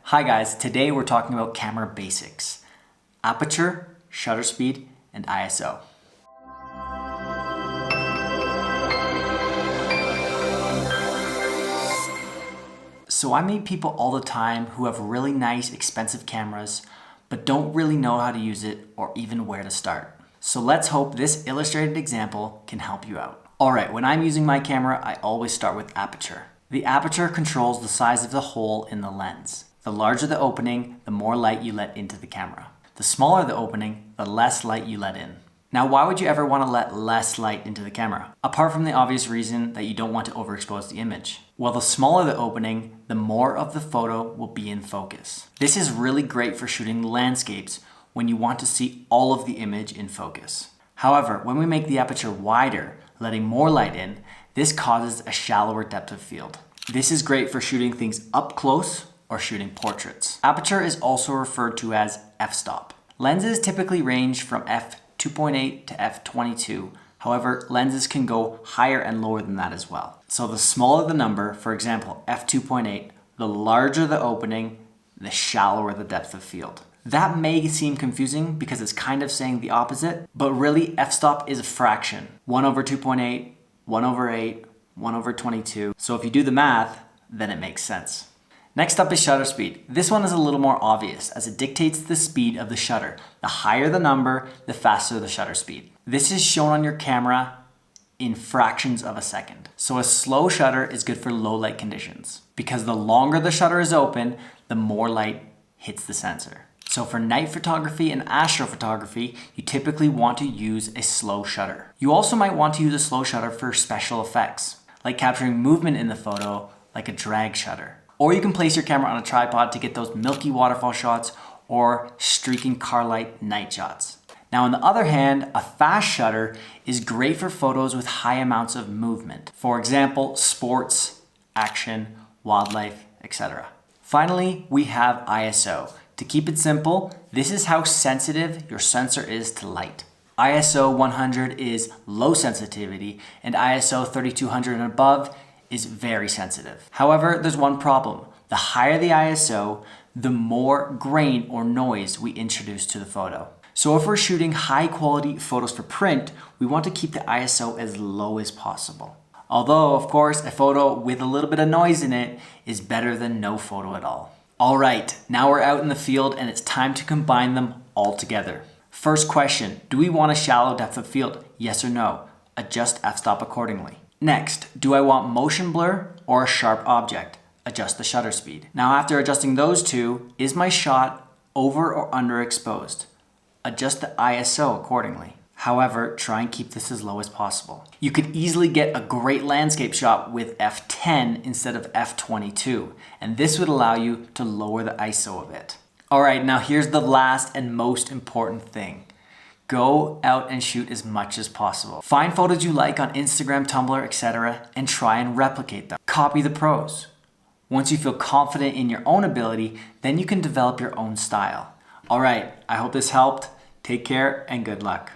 Hi guys, today we're talking about camera basics. Aperture, shutter speed, and ISO. So I meet people all the time who have really nice, expensive cameras, but don't really know how to use it or even where to start. So let's hope this illustrated example can help you out. Alright, when I'm using my camera, I always start with aperture. The aperture controls the size of the hole in the lens. The larger the opening, the more light you let into the camera. The smaller the opening, the less light you let in. Now, why would you ever want to let less light into the camera? Apart from the obvious reason that you don't want to overexpose the image. Well, the smaller the opening, the more of the photo will be in focus. This is really great for shooting landscapes when you want to see all of the image in focus. However, when we make the aperture wider, letting more light in, this causes a shallower depth of field. This is great for shooting things up close or shooting portraits. Aperture is also referred to as f-stop. Lenses typically range from f2.8 to f22. However, lenses can go higher and lower than that as well. So the smaller the number, for example, f2.8, the larger the opening, the shallower the depth of field. That may seem confusing because it's kind of saying the opposite, but really f-stop is a fraction. 1 over 2.8, 1 over 8, 1 over 22. So if you do the math, then it makes sense. Next up is shutter speed. This one is a little more obvious as it dictates the speed of the shutter. The higher the number, the faster the shutter speed. This is shown on your camera in fractions of a second. So a slow shutter is good for low light conditions because the longer the shutter is open, the more light hits the sensor. So for night photography and astrophotography, you typically want to use a slow shutter. You also might want to use a slow shutter for special effects, like capturing movement in the photo, like a drag shutter. Or you can place your camera on a tripod to get those milky waterfall shots or streaking car light night shots. Now on the other hand, a fast shutter is great for photos with high amounts of movement. For example, sports, action, wildlife, etc. Finally, we have ISO. To keep it simple, this is how sensitive your sensor is to light. ISO 100 is low sensitivity and ISO 3200 and above is very sensitive. However, there's one problem. The higher the ISO, the more grain or noise we introduce to the photo. So if we're shooting high quality photos for print, we want to keep the ISO as low as possible. Although, of course, a photo with a little bit of noise in it is better than no photo at all. All right, now we're out in the field and it's time to combine them all together. First question, do we want a shallow depth of field? Yes or no? Adjust f-stop accordingly. Next, do I want motion blur or a sharp object? Adjust the shutter speed. Now after adjusting those two, is my shot over or underexposed? Adjust the ISO accordingly. However, try and keep this as low as possible. You could easily get a great landscape shot with f10 instead of f22, and this would allow you to lower the ISO a bit. All right, now here's the last and most important thing. Go out and shoot as much as possible. Find photos you like on Instagram, Tumblr, etc. and try and replicate them. Copy the pros. Once you feel confident in your own ability, then you can develop your own style. All right, I hope this helped. Take care and good luck.